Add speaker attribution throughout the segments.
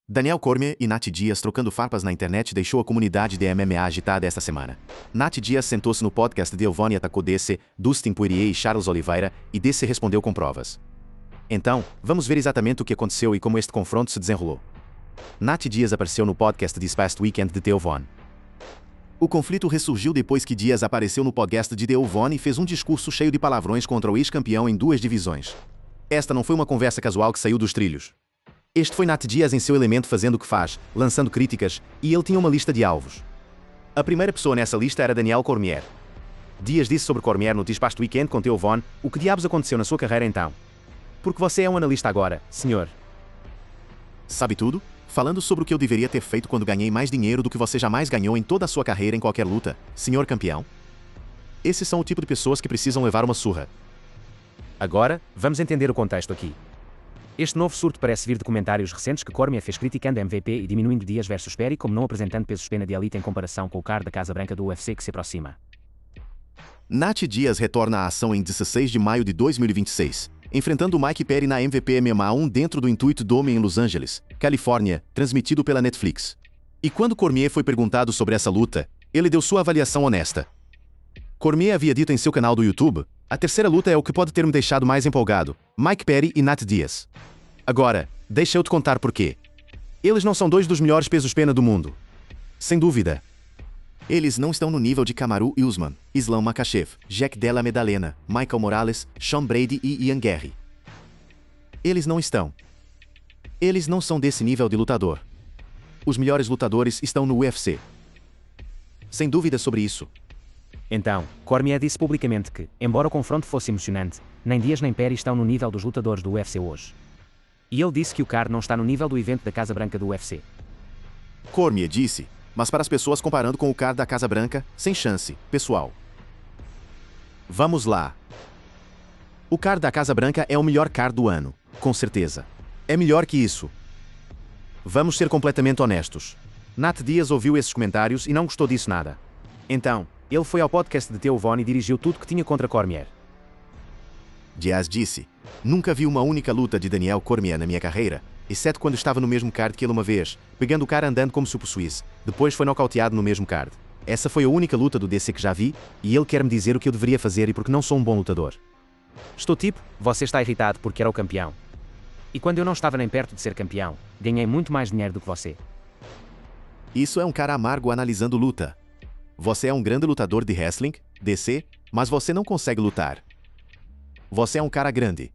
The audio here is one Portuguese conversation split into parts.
Speaker 1: Daniel Cormier e Nate Diaz trocando farpas na internet deixou a comunidade de MMA agitada esta semana. Nate Diaz sentou-se no podcast de Elvone e atacou DC, Dustin Poirier e Charles Oliveira, e DC respondeu com provas. Então, vamos ver exatamente o que aconteceu e como este confronto se desenrolou. Nate Diaz apareceu no podcast This Past Weekend de Elvone. O conflito ressurgiu depois que Diaz apareceu no podcast de Elvone e fez um discurso cheio de palavrões contra o ex-campeão em duas divisões. Esta não foi uma conversa casual que saiu dos trilhos. Este foi Nate Diaz em seu elemento fazendo o que faz, lançando críticas, e ele tinha uma lista de alvos. A primeira pessoa nessa lista era Daniel Cormier. Diaz disse sobre Cormier no This Past Weekend com Elvone: o que diabos aconteceu na sua carreira então? Porque você é um analista agora, senhor. Sabe tudo? Falando sobre o que eu deveria ter feito quando ganhei mais dinheiro do que você jamais ganhou em toda a sua carreira em qualquer luta, senhor campeão? Esses são o tipo de pessoas que precisam levar uma surra.
Speaker 2: Agora, vamos entender o contexto aqui. Este novo surto parece vir de comentários recentes que Cormier fez criticando MVP e diminuindo Diaz versus Perry como não apresentando pesos-pena de elite em comparação com o card da Casa Branca do UFC que se aproxima.
Speaker 1: Nate Diaz retorna à ação em 16 de maio de 2026, enfrentando Mike Perry na MVP MMA 1 dentro do Intuit Dome em Los Angeles, Califórnia, transmitido pela Netflix. E quando Cormier foi perguntado sobre essa luta, ele deu sua avaliação honesta. Cormier havia dito em seu canal do YouTube: a terceira luta é o que pode ter me deixado mais empolgado, Mike Perry e Nate Diaz. Agora, deixa eu te contar por quê. Eles não são dois dos melhores pesos-pena do mundo. Sem dúvida. Eles não estão no nível de Kamaru Usman, Islam Makhachev, Jack Della Maddalena, Michael Morales, Sean Brady e Ian Garry. Eles não estão. Eles não são desse nível de lutador. Os melhores lutadores estão no UFC. Sem dúvida sobre isso.
Speaker 2: Então, Cormier disse publicamente que, embora o confronto fosse emocionante, nem Diaz nem Perry estão no nível dos lutadores do UFC hoje. E ele disse que o card não está no nível do evento da Casa Branca do UFC.
Speaker 1: Cormier disse, mas para as pessoas comparando com o card da Casa Branca, sem chance, pessoal. Vamos lá. O card da Casa Branca é o melhor card do ano, com certeza. É melhor que isso. Vamos ser completamente honestos. Nate Diaz ouviu esses comentários e não gostou disso nada. Então, ele foi ao podcast de Elvone e dirigiu tudo que tinha contra Cormier. Diaz disse: nunca vi uma única luta de Daniel Cormier na minha carreira, exceto quando estava no mesmo card que ele uma vez, pegando o cara andando como se o possuísse, depois foi nocauteado no mesmo card. Essa foi a única luta do DC que já vi, e ele quer me dizer o que eu deveria fazer e porque não sou um bom lutador.
Speaker 2: Estou tipo, você está irritado porque era o campeão. E quando eu não estava nem perto de ser campeão, ganhei muito mais dinheiro do que você.
Speaker 1: Isso é um cara amargo analisando luta. Você é um grande lutador de wrestling, DC, mas você não consegue lutar. Você é um cara grande.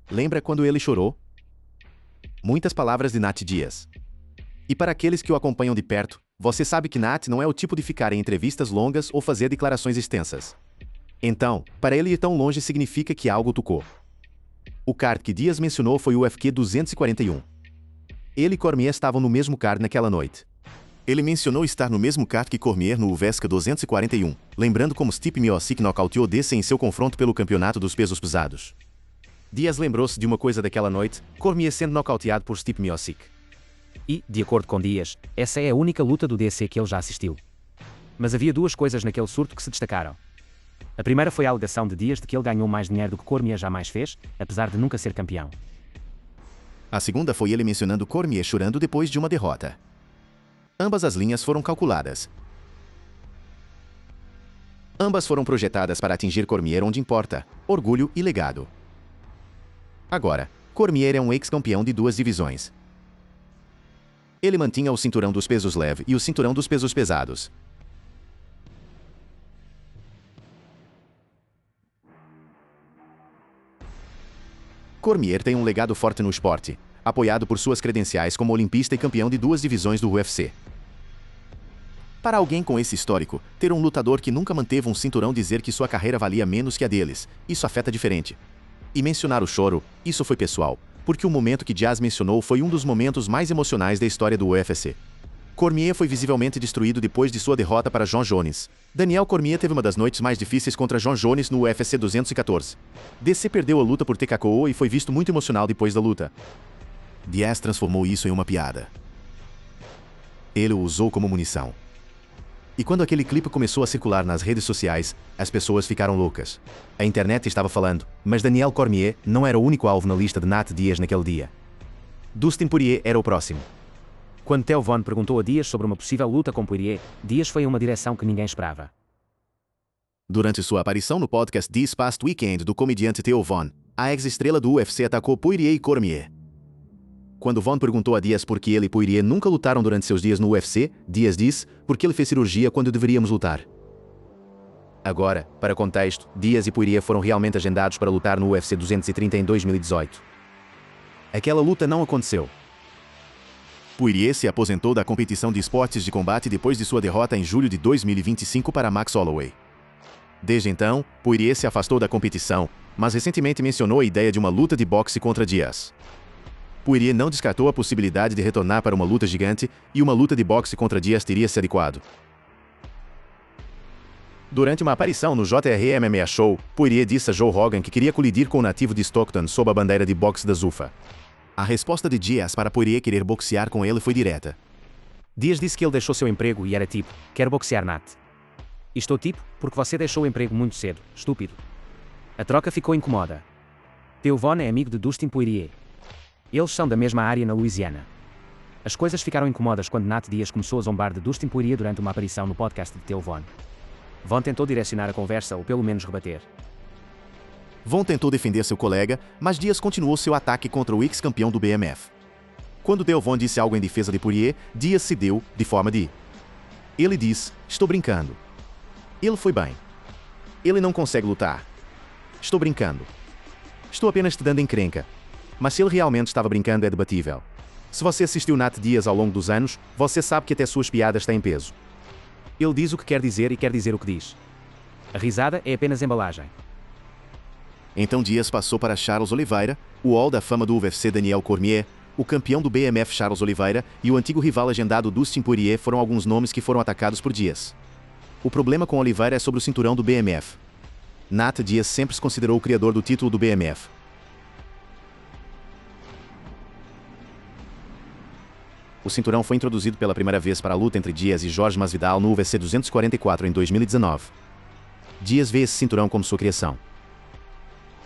Speaker 1: Lembra quando ele chorou? Muitas palavras de Nate Diaz. E para aqueles que o acompanham de perto, você sabe que Nate não é o tipo de ficar em entrevistas longas ou fazer declarações extensas. Então, para ele ir tão longe significa que algo tocou. O card que Diaz mencionou foi o UFC 241. Ele e Cormier estavam no mesmo card naquela noite. Ele mencionou estar no mesmo card que Cormier no UFC 241, lembrando como Stipe Miocic nocauteou DC em seu confronto pelo campeonato dos pesos pesados. Diaz lembrou-se de uma coisa daquela noite, Cormier sendo nocauteado por Stipe Miocic.
Speaker 2: E, de acordo com Diaz, essa é a única luta do DC que ele já assistiu. Mas havia duas coisas naquele surto que se destacaram. A primeira foi a alegação de Diaz de que ele ganhou mais dinheiro do que Cormier jamais fez, apesar de nunca ser campeão.
Speaker 1: A segunda foi ele mencionando Cormier chorando depois de uma derrota. Ambas as linhas foram calculadas. Ambas foram projetadas para atingir Cormier onde importa, orgulho e legado. Agora, Cormier é um ex-campeão de duas divisões. Ele mantinha o cinturão dos pesos leve e o cinturão dos pesos pesados. Cormier tem um legado forte no esporte, apoiado por suas credenciais como olimpista e campeão de duas divisões do UFC. Para alguém com esse histórico, ter um lutador que nunca manteve um cinturão dizer que sua carreira valia menos que a deles, isso afeta diferente. E mencionar o choro, isso foi pessoal, porque o momento que Diaz mencionou foi um dos momentos mais emocionais da história do UFC. Cormier foi visivelmente destruído depois de sua derrota para Jon Jones. Daniel Cormier teve uma das noites mais difíceis contra Jon Jones no UFC 214. DC perdeu a luta por TKO e foi visto muito emocional depois da luta. Diaz transformou isso em uma piada. Ele o usou como munição. E quando aquele clipe começou a circular nas redes sociais, as pessoas ficaram loucas. A internet estava falando, mas Daniel Cormier não era o único alvo na lista de Nate Diaz naquele dia. Dustin Poirier era o próximo.
Speaker 2: Quando Theo Von perguntou a Dias sobre uma possível luta com Poirier, Dias foi em uma direção que ninguém esperava.
Speaker 1: Durante sua aparição no podcast This Past Weekend do comediante Theo Von, a ex-estrela do UFC atacou Poirier e Cormier. Quando Von perguntou a Dias por que ele e Poirier nunca lutaram durante seus dias no UFC, Dias disse, porque ele fez cirurgia quando deveríamos lutar. Agora, para contexto, Dias e Poirier foram realmente agendados para lutar no UFC 230 em 2018. Aquela luta não aconteceu. Poirier se aposentou da competição de esportes de combate depois de sua derrota em julho de 2025 para Max Holloway. Desde então, Poirier se afastou da competição, mas recentemente mencionou a ideia de uma luta de boxe contra Dias. Poirier não descartou a possibilidade de retornar para uma luta gigante, e uma luta de boxe contra Dias teria se adequado. Durante uma aparição no JRE MMA Show, Poirier disse a Joe Rogan que queria colidir com o nativo de Stockton sob a bandeira de boxe da Zuffa. A resposta de Dias para Poirier querer boxear com ele foi direta.
Speaker 2: Dias disse que ele deixou seu emprego e era tipo, quero boxear Nat. E estou tipo, porque você deixou o emprego muito cedo, estúpido. A troca ficou incômoda. Theo Von é amigo de Dustin Poirier. Eles são da mesma área na Louisiana. As coisas ficaram incômodas quando Nat Dias começou a zombar de Dustin Poirier durante uma aparição no podcast de Theo Von. Von tentou direcionar a conversa ou pelo menos rebater.
Speaker 1: Von tentou defender seu colega, mas Dias continuou seu ataque contra o ex-campeão do BMF. Quando Theo Von disse algo em defesa de Poirier, Dias se deu, de forma de... Ele disse, estou brincando. Ele foi bem. Ele não consegue lutar. Estou brincando. Estou apenas te dando encrenca. Mas se ele realmente estava brincando é debatível. Se você assistiu Nat Dias ao longo dos anos, você sabe que até suas piadas têm peso. Ele diz o que quer dizer e quer dizer o que diz. A risada é apenas embalagem. Então Dias passou para Charles Oliveira, o Hall da Fama do UFC Daniel Cormier, o campeão do BMF Charles Oliveira e o antigo rival agendado Dustin Poirier foram alguns nomes que foram atacados por Dias. O problema com Oliveira é sobre o cinturão do BMF. Nat Dias sempre se considerou o criador do título do BMF. O cinturão foi introduzido pela primeira vez para a luta entre Dias e Jorge Masvidal no UFC 244 em 2019. Dias vê esse cinturão como sua criação.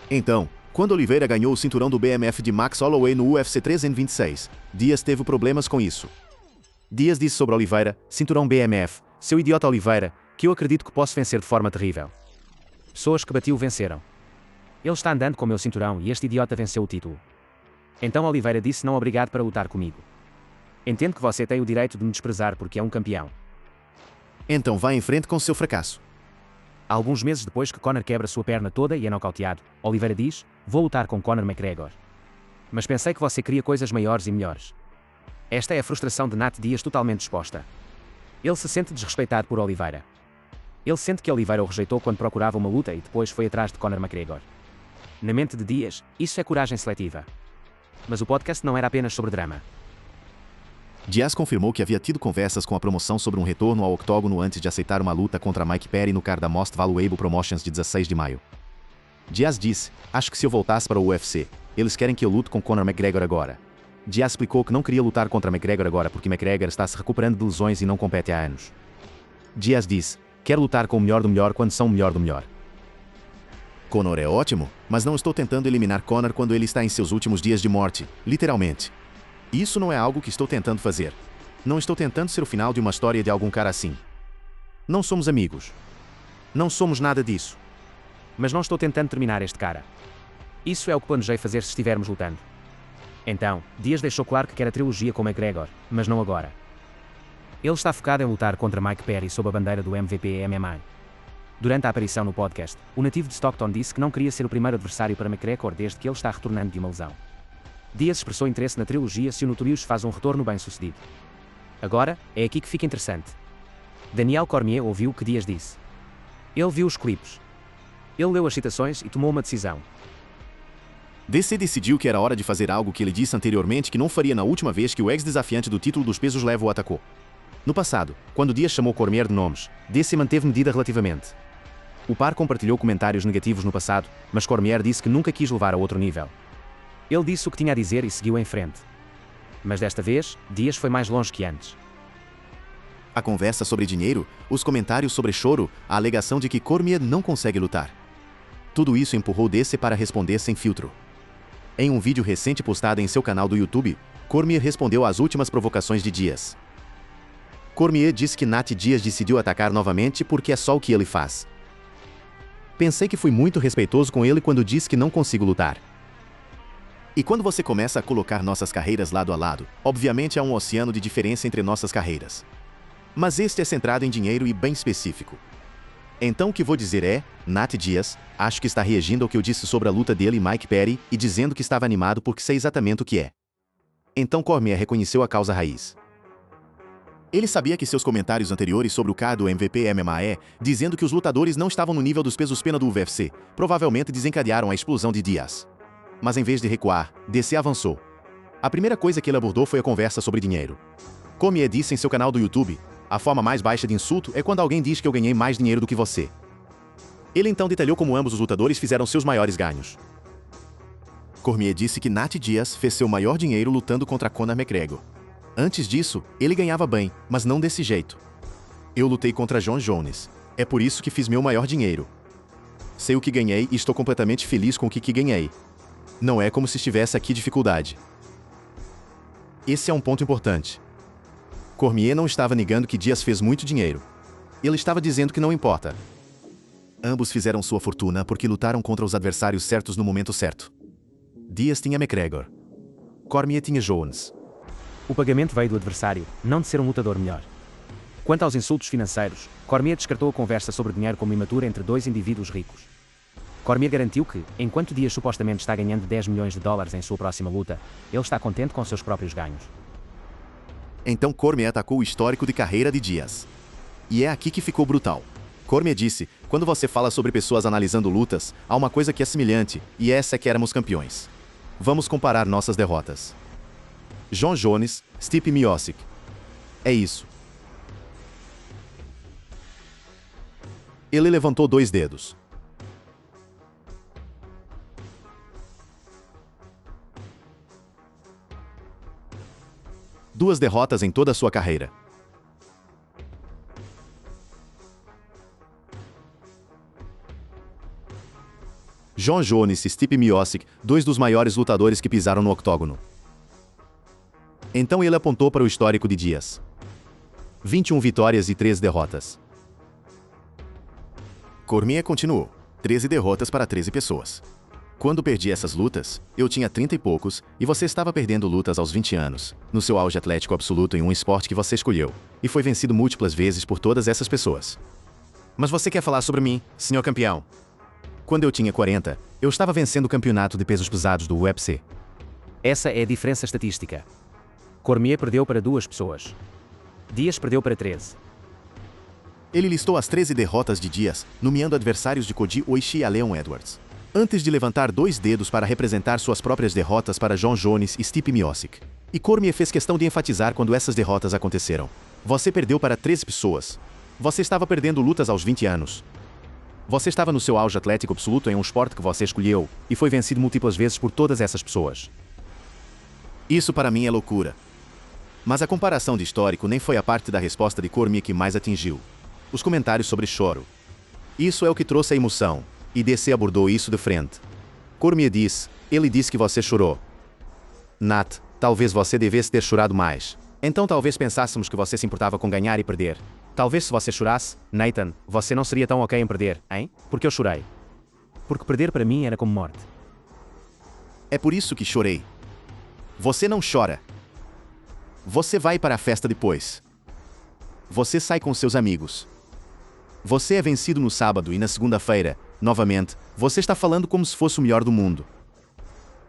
Speaker 1: Então, quando Oliveira ganhou o cinturão do BMF de Max Holloway no UFC 326, Dias teve problemas com isso. Dias disse sobre Oliveira, cinturão BMF, seu idiota Oliveira, que eu acredito que posso vencer de forma terrível. Pessoas que bati o venceram. Ele está andando com o meu cinturão e este idiota venceu o título. Então Oliveira disse não obrigado para lutar comigo. Entendo que você tem o direito de me desprezar porque é um campeão. Então vá em frente com seu fracasso.
Speaker 2: Alguns meses depois que Conor quebra sua perna toda e é nocauteado, Oliveira diz, vou lutar com Conor McGregor. Mas pensei que você queria coisas maiores e melhores. Esta é a frustração de Nat Dias totalmente exposta. Ele se sente desrespeitado por Oliveira. Ele sente que Oliveira o rejeitou quando procurava uma luta e depois foi atrás de Conor McGregor. Na mente de Dias, isso é coragem seletiva. Mas o podcast não era apenas sobre drama.
Speaker 1: Dias confirmou que havia tido conversas com a promoção sobre um retorno ao octógono antes de aceitar uma luta contra Mike Perry no card da Most Valuable Promotions de 16 de maio. Dias disse, acho que se eu voltasse para o UFC, eles querem que eu lute com Conor McGregor agora. Dias explicou que não queria lutar contra McGregor agora porque McGregor está se recuperando de lesões e não compete há anos. Dias disse, quero lutar com o melhor do melhor quando são o melhor do melhor. Conor é ótimo, mas não estou tentando eliminar Conor quando ele está em seus últimos dias de morte, literalmente. Isso não é algo que estou tentando fazer. Não estou tentando ser o final de uma história de algum cara assim. Não somos amigos. Não somos nada disso.
Speaker 2: Mas não estou tentando terminar este cara. Isso é o que planejei fazer se estivermos lutando. Então, Dias deixou claro que quer a trilogia com McGregor, mas não agora. Ele está focado em lutar contra Mike Perry sob a bandeira do MVP MMA. Durante a aparição no podcast, o nativo de Stockton disse que não queria ser o primeiro adversário para McGregor desde que ele está retornando de uma lesão. Dias expressou interesse na trilogia se o Notorious faz um retorno bem-sucedido. Agora, é aqui que fica interessante. Daniel Cormier ouviu o que Dias disse. Ele viu os clipes. Ele leu as citações e tomou uma decisão.
Speaker 1: DC decidiu que era hora de fazer algo que ele disse anteriormente que não faria na última vez que o ex-desafiante do título dos pesos leve o atacou. No passado, quando Dias chamou Cormier de nomes, DC manteve medida relativamente. O par compartilhou comentários negativos no passado, mas Cormier disse que nunca quis levar a outro nível. Ele disse o que tinha a dizer e seguiu em frente. Mas desta vez, Dias foi mais longe que antes. A conversa sobre dinheiro, os comentários sobre choro, a alegação de que Cormier não consegue lutar. Tudo isso empurrou DC para responder sem filtro. Em um vídeo recente postado em seu canal do YouTube, Cormier respondeu às últimas provocações de Diaz. Cormier disse que Nate Diaz decidiu atacar novamente porque é só o que ele faz. Pensei que fui muito respeitoso com ele quando disse que não consigo lutar. E quando você começa a colocar nossas carreiras lado a lado, obviamente há um oceano de diferença entre nossas carreiras. Mas este é centrado em dinheiro e bem específico. Então o que vou dizer é, Nate Diaz, acho que está reagindo ao que eu disse sobre a luta dele e Mike Perry e dizendo que estava animado porque sei exatamente o que é. Então Cormier reconheceu a causa raiz. Ele sabia que seus comentários anteriores sobre o card do MVP MMA, dizendo que os lutadores não estavam no nível dos pesos-pena do UFC, provavelmente desencadearam a explosão de Diaz. Mas em vez de recuar, DC avançou. A primeira coisa que ele abordou foi a conversa sobre dinheiro. Cormier disse em seu canal do YouTube, a forma mais baixa de insulto é quando alguém diz que eu ganhei mais dinheiro do que você. Ele então detalhou como ambos os lutadores fizeram seus maiores ganhos. Cormier disse que Nate Diaz fez seu maior dinheiro lutando contra Conor McGregor. Antes disso, ele ganhava bem, mas não desse jeito. Eu lutei contra Jon Jones. É por isso que fiz meu maior dinheiro. Sei o que ganhei e estou completamente feliz com o que ganhei. Não é como se estivesse aqui dificuldade. Esse é um ponto importante. Cormier não estava negando que Diaz fez muito dinheiro. Ele estava dizendo que não importa. Ambos fizeram sua fortuna porque lutaram contra os adversários certos no momento certo. Diaz tinha McGregor. Cormier tinha Jones.
Speaker 2: O pagamento veio do adversário, não de ser um lutador melhor. Quanto aos insultos financeiros, Cormier descartou a conversa sobre dinheiro como imatura entre dois indivíduos ricos. Cormier garantiu que, enquanto Diaz supostamente está ganhando 10 milhões de dólares em sua próxima luta, ele está contente com seus próprios ganhos.
Speaker 1: Então Cormier atacou o histórico de carreira de Diaz. E é aqui que ficou brutal. Cormier disse, quando você fala sobre pessoas analisando lutas, há uma coisa que é semelhante, e essa é que éramos campeões. Vamos comparar nossas derrotas. Jon Jones, Stipe Miocic. É isso. Ele levantou 2 dedos. Duas derrotas em toda a sua carreira. Jon Jones e Stipe Miocic, 2 dos maiores lutadores que pisaram no octógono. Então ele apontou para o histórico de Diaz. 21 vitórias e 3 derrotas. Cormier continuou. 13 derrotas para 13 pessoas. Quando perdi essas lutas, eu tinha 30 e poucos, e você estava perdendo lutas aos 20 anos, no seu auge atlético absoluto em um esporte que você escolheu, e foi vencido múltiplas vezes por todas essas pessoas. Mas você quer falar sobre mim, senhor campeão? Quando eu tinha 40, eu estava vencendo o campeonato de pesos pesados do UFC.
Speaker 2: Essa é a diferença estatística. Cormier perdeu para 2 pessoas. Diaz perdeu para 13.
Speaker 1: Ele listou as 13 derrotas de Diaz, nomeando adversários de Cody Oishi a Leon Edwards. Antes de levantar 2 dedos para representar suas próprias derrotas para Jon Jones e Stipe Miocic. E Cormier fez questão de enfatizar quando essas derrotas aconteceram. Você perdeu para 13 pessoas. Você estava perdendo lutas aos 20 anos. Você estava no seu auge atlético absoluto em um esporte que você escolheu, e foi vencido múltiplas vezes por todas essas pessoas. Isso para mim é loucura. Mas a comparação de histórico nem foi a parte da resposta de Cormier que mais atingiu. Os comentários sobre choro. Isso é o que trouxe a emoção, e DC abordou isso de frente. Cormier disse, ele disse que você chorou. Nat, talvez você devesse ter chorado mais. Então talvez pensássemos que você se importava com ganhar e perder. Talvez se você chorasse, Nathan, você não seria tão ok em perder, hein? Porque eu chorei. Porque perder para mim era como morte. É por isso que chorei. Você não chora. Você vai para a festa depois. Você sai com seus amigos. Você é vencido no sábado e na segunda-feira, novamente, você está falando como se fosse o melhor do mundo.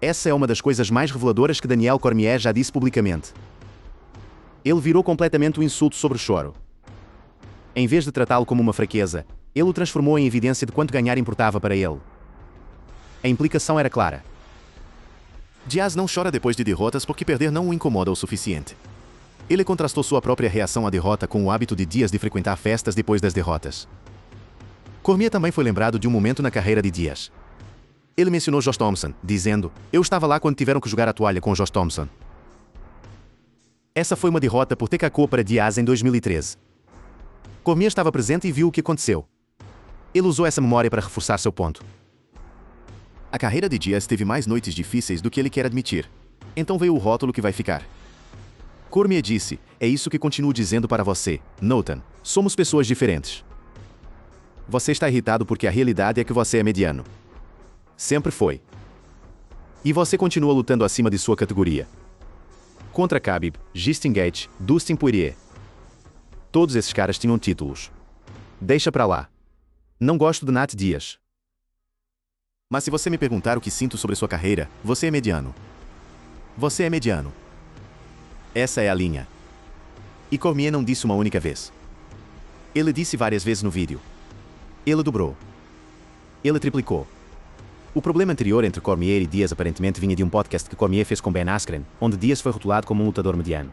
Speaker 1: Essa é uma das coisas mais reveladoras que Daniel Cormier já disse publicamente. Ele virou completamente o insulto sobre o choro. Em vez de tratá-lo como uma fraqueza, ele o transformou em evidência de quanto ganhar importava para ele. A implicação era clara. Diaz não chora depois de derrotas porque perder não o incomoda o suficiente. Ele contrastou sua própria reação à derrota com o hábito de Diaz de frequentar festas depois das derrotas. Cormier também foi lembrado de um momento na carreira de Diaz. Ele mencionou Josh Thompson, dizendo, eu estava lá quando tiveram que jogar a toalha com Josh Thompson. Essa foi uma derrota por TKO para Diaz em 2013. Cormier estava presente e viu o que aconteceu. Ele usou essa memória para reforçar seu ponto. A carreira de Diaz teve mais noites difíceis do que ele quer admitir. Então veio o rótulo que vai ficar. Cormier disse, é isso que continuo dizendo para você, Nathan, somos pessoas diferentes. Você está irritado porque a realidade é que você é mediano. Sempre foi. E você continua lutando acima de sua categoria. Contra Khabib, Justin Gaethje, Dustin Poirier. Todos esses caras tinham títulos. Deixa pra lá. Não gosto do Nate Diaz. Mas se você me perguntar o que sinto sobre sua carreira, você é mediano. Você é mediano. Essa é a linha. E Cormier não disse uma única vez. Ele disse várias vezes no vídeo. Ele dobrou. Ele triplicou. O problema anterior entre Cormier e Diaz aparentemente vinha de um podcast que Cormier fez com Ben Askren, onde Diaz foi rotulado como um lutador mediano.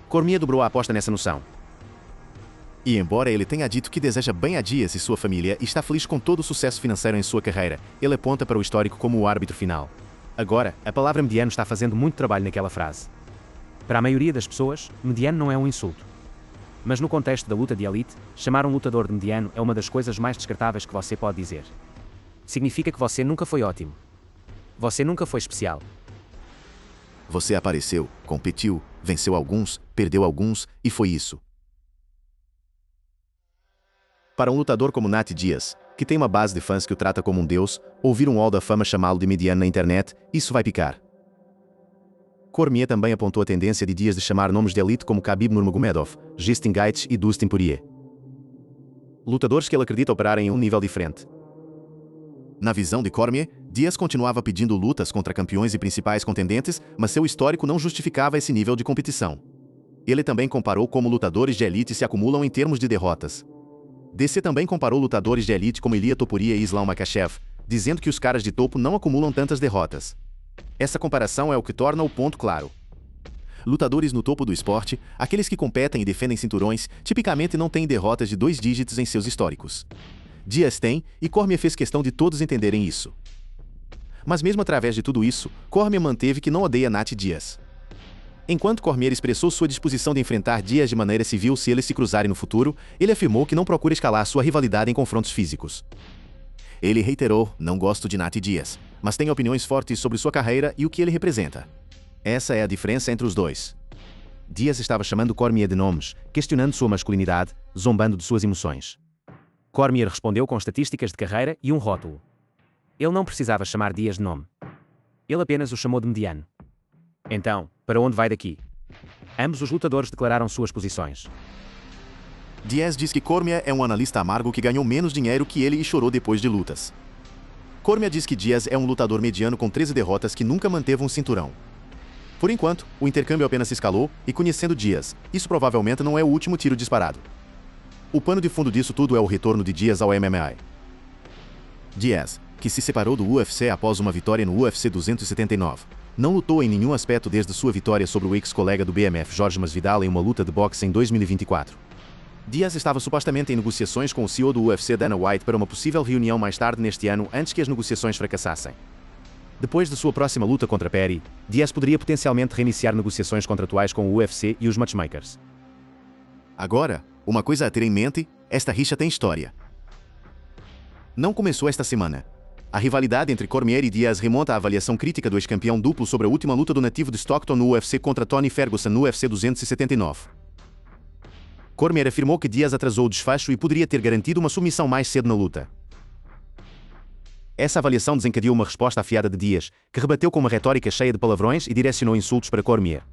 Speaker 1: Cormier dobrou a aposta nessa noção. E embora ele tenha dito que deseja bem a Diaz e sua família e está feliz com todo o sucesso financeiro em sua carreira, ele aponta para o histórico como o árbitro final. Agora, a palavra mediano está fazendo muito trabalho naquela frase. Para a maioria das pessoas, mediano não é um insulto. Mas no contexto da luta de elite, chamar um lutador de mediano é uma das coisas mais descartáveis que você pode dizer. Significa que você nunca foi ótimo. Você nunca foi especial. Você apareceu, competiu, venceu alguns, perdeu alguns, e foi isso. Para um lutador como Nate Diaz, que tem uma base de fãs que o trata como um deus, ouvir um hall da fama chamá-lo de mediano na internet, isso vai picar. Cormier também apontou a tendência de Diaz de chamar nomes de elite como Khabib Nurmagomedov, Justin Gaethje e Dustin Poirier. Lutadores que ele acredita operarem em um nível diferente. Na visão de Cormier, Diaz continuava pedindo lutas contra campeões e principais contendentes, mas seu histórico não justificava esse nível de competição. Ele também comparou como lutadores de elite se acumulam em termos de derrotas. DC também comparou lutadores de elite como Ilia Topuria e Islam Makhachev, dizendo que os caras de topo não acumulam tantas derrotas. Essa comparação é o que torna o ponto claro. Lutadores no topo do esporte, aqueles que competem e defendem cinturões, tipicamente não têm derrotas de 2 dígitos em seus históricos. Diaz tem, e Cormier fez questão de todos entenderem isso. Mas mesmo através de tudo isso, Cormier manteve que não odeia Nate Diaz. Enquanto Cormier expressou sua disposição de enfrentar Diaz de maneira civil se eles se cruzarem no futuro, ele afirmou que não procura escalar sua rivalidade em confrontos físicos. Ele reiterou, não gosto de Nate Diaz, mas tenho opiniões fortes sobre sua carreira e o que ele representa. Essa é a diferença entre os dois. Diaz estava chamando Cormier de nomes, questionando sua masculinidade, zombando de suas emoções. Cormier respondeu com estatísticas de carreira e um rótulo. Ele não precisava chamar Diaz de nome. Ele apenas o chamou de mediano. Então, para onde vai daqui? Ambos os lutadores declararam suas posições. Diaz diz que Cormier é um analista amargo que ganhou menos dinheiro que ele e chorou depois de lutas. Cormier diz que Diaz é um lutador mediano com 13 derrotas que nunca manteve um cinturão. Por enquanto, o intercâmbio apenas se escalou, e conhecendo Diaz, isso provavelmente não é o último tiro disparado. O pano de fundo disso tudo é o retorno de Diaz ao MMA. Diaz, que se separou do UFC após uma vitória no UFC 279, não lutou em nenhum aspecto desde sua vitória sobre o ex-colega do BMF Jorge Masvidal em uma luta de boxe em 2024. Diaz estava supostamente em negociações com o CEO do UFC Dana White para uma possível reunião mais tarde neste ano antes que as negociações fracassassem. Depois de sua próxima luta contra Perry, Diaz poderia potencialmente reiniciar negociações contratuais com o UFC e os matchmakers. Agora, uma coisa a ter em mente, esta rixa tem história. Não começou esta semana. A rivalidade entre Cormier e Diaz remonta à avaliação crítica do ex-campeão duplo sobre a última luta do nativo de Stockton no UFC contra Tony Ferguson no UFC 279. Cormier afirmou que Diaz atrasou o desfecho e poderia ter garantido uma submissão mais cedo na luta. Essa avaliação desencadeou uma resposta afiada de Diaz, que rebateu com uma retórica cheia de palavrões e direcionou insultos para Cormier.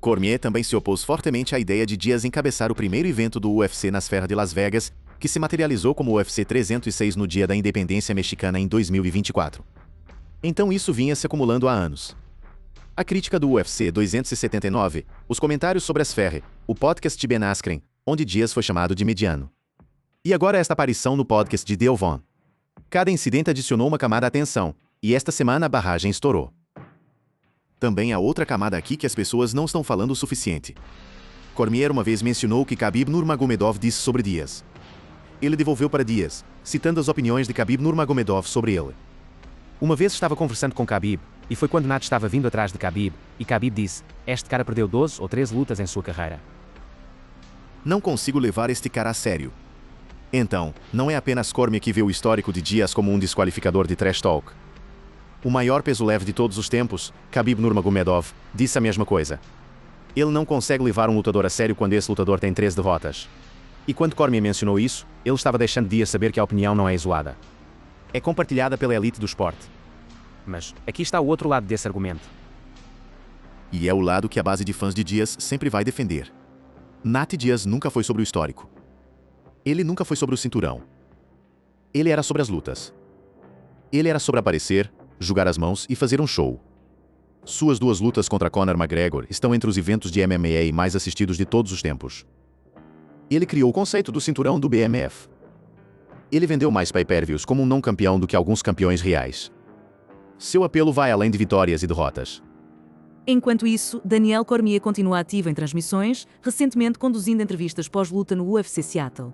Speaker 1: Cormier também se opôs fortemente à ideia de Diaz encabeçar o primeiro evento do UFC na esfera de Las Vegas, que se materializou como o UFC 306 no dia da independência mexicana em 2024. Então isso vinha se acumulando há anos. A crítica do UFC 279, os comentários sobre a esfera, o podcast de Ben Askren, onde Diaz foi chamado de mediano. E agora esta aparição no podcast de Dale Vaughn. Cada incidente adicionou uma camada à tensão, e esta semana a barragem estourou. Também há outra camada aqui que as pessoas não estão falando o suficiente. Cormier uma vez mencionou o que Khabib Nurmagomedov disse sobre Diaz. Ele devolveu para Diaz, citando as opiniões de Khabib Nurmagomedov sobre ele. Uma vez estava conversando com Khabib, e foi quando Nate estava vindo atrás de Khabib, e Khabib disse, este cara perdeu 12 ou 13 lutas em sua carreira. Não consigo levar este cara a sério. Então, não é apenas Cormier que vê o histórico de Diaz como um desqualificador de trash talk. O maior peso leve de todos os tempos, Khabib Nurmagomedov, disse a mesma coisa. Ele não consegue levar um lutador a sério quando esse lutador tem 3 derrotas. E quando Cormier mencionou isso, ele estava deixando Diaz saber que a opinião não é isolada. É compartilhada pela elite do esporte. Mas aqui está o outro lado desse argumento.
Speaker 3: E é o lado que a base de fãs de Diaz sempre vai defender. Nate Diaz nunca foi sobre o histórico. Ele nunca foi sobre o cinturão. Ele era sobre as lutas. Ele era sobre aparecer, jogar as mãos e fazer um show. Suas 2 lutas contra Conor McGregor estão entre os eventos de MMA mais assistidos de todos os tempos. Ele criou o conceito do cinturão do BMF. Ele vendeu mais pay-per-views como um não-campeão do que alguns campeões reais. Seu apelo vai além de vitórias e derrotas.
Speaker 4: Enquanto isso, Daniel Cormier continua ativo em transmissões, recentemente conduzindo entrevistas pós-luta no UFC Seattle.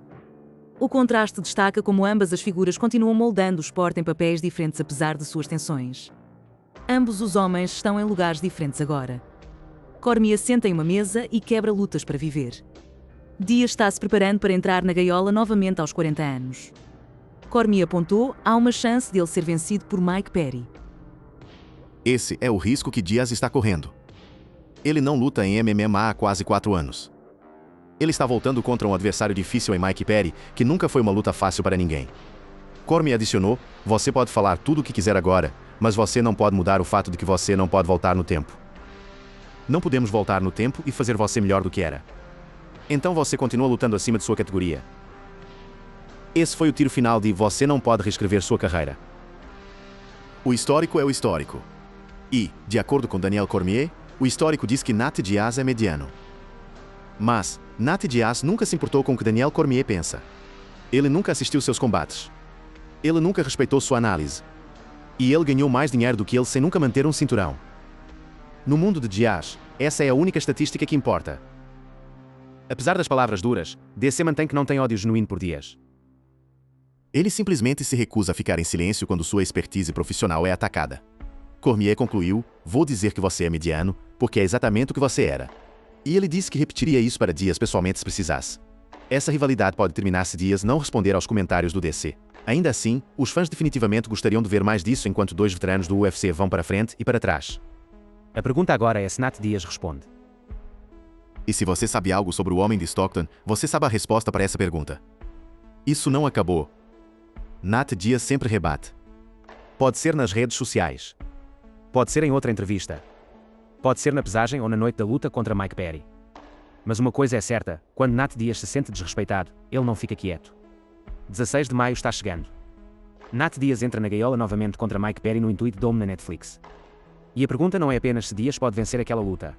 Speaker 4: O contraste destaca como ambas as figuras continuam moldando o esporte em papéis diferentes apesar de suas tensões. Ambos os homens estão em lugares diferentes agora. Cormier senta em uma mesa e quebra lutas para viver. Diaz está se preparando para entrar na gaiola novamente aos 40 anos. Cormier apontou, há uma chance de ele ser vencido por Mike Perry.
Speaker 3: Esse é o risco que Diaz está correndo. Ele não luta em MMA há quase 4 anos. Ele está voltando contra um adversário difícil em Mike Perry, que nunca foi uma luta fácil para ninguém. Cormier adicionou, você pode falar tudo o que quiser agora, mas você não pode mudar o fato de que você não pode voltar no tempo. Não podemos voltar no tempo e fazer você melhor do que era. Então você continua lutando acima de sua categoria. Esse foi o tiro final de você não pode reescrever sua carreira.
Speaker 1: O histórico é o histórico. E, de acordo com Daniel Cormier, o histórico diz que Nate Diaz é mediano. Mas, Nate Diaz nunca se importou com o que Daniel Cormier pensa. Ele nunca assistiu seus combates. Ele nunca respeitou sua análise. E ele ganhou mais dinheiro do que ele sem nunca manter um cinturão. No mundo de Diaz, essa é a única estatística que importa. Apesar das palavras duras, DC mantém que não tem ódio genuíno por Diaz.
Speaker 3: Ele simplesmente se recusa a ficar em silêncio quando sua expertise profissional é atacada. Cormier concluiu, vou dizer que você é mediano, porque é exatamente o que você era. E ele disse que repetiria isso para Diaz pessoalmente se precisasse. Essa rivalidade pode terminar se Diaz não responder aos comentários do DC. Ainda assim, os fãs definitivamente gostariam de ver mais disso enquanto 2 veteranos do UFC vão para frente e para trás.
Speaker 2: A pergunta agora é se Nate Diaz responde.
Speaker 3: E se você sabe algo sobre o homem de Stockton, você sabe a resposta para essa pergunta. Isso não acabou.
Speaker 1: Nate Diaz sempre rebate.
Speaker 2: Pode ser nas redes sociais. Pode ser em outra entrevista. Pode ser na pesagem ou na noite da luta contra Mike Perry. Mas uma coisa é certa, quando Nate Diaz se sente desrespeitado, ele não fica quieto. 16 de maio está chegando. Nate Diaz entra na gaiola novamente contra Mike Perry no Intuit Dome na Netflix. E a pergunta não é apenas se Diaz pode vencer aquela luta.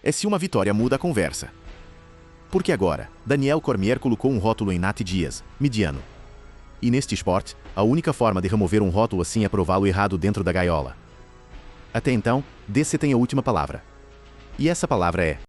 Speaker 3: É se uma vitória muda a conversa. Porque agora, Daniel Cormier colocou um rótulo em Nate Diaz, mediano. E neste esporte, a única forma de remover um rótulo assim é prová-lo errado dentro da gaiola. Até então, DC tem a última palavra. E essa palavra é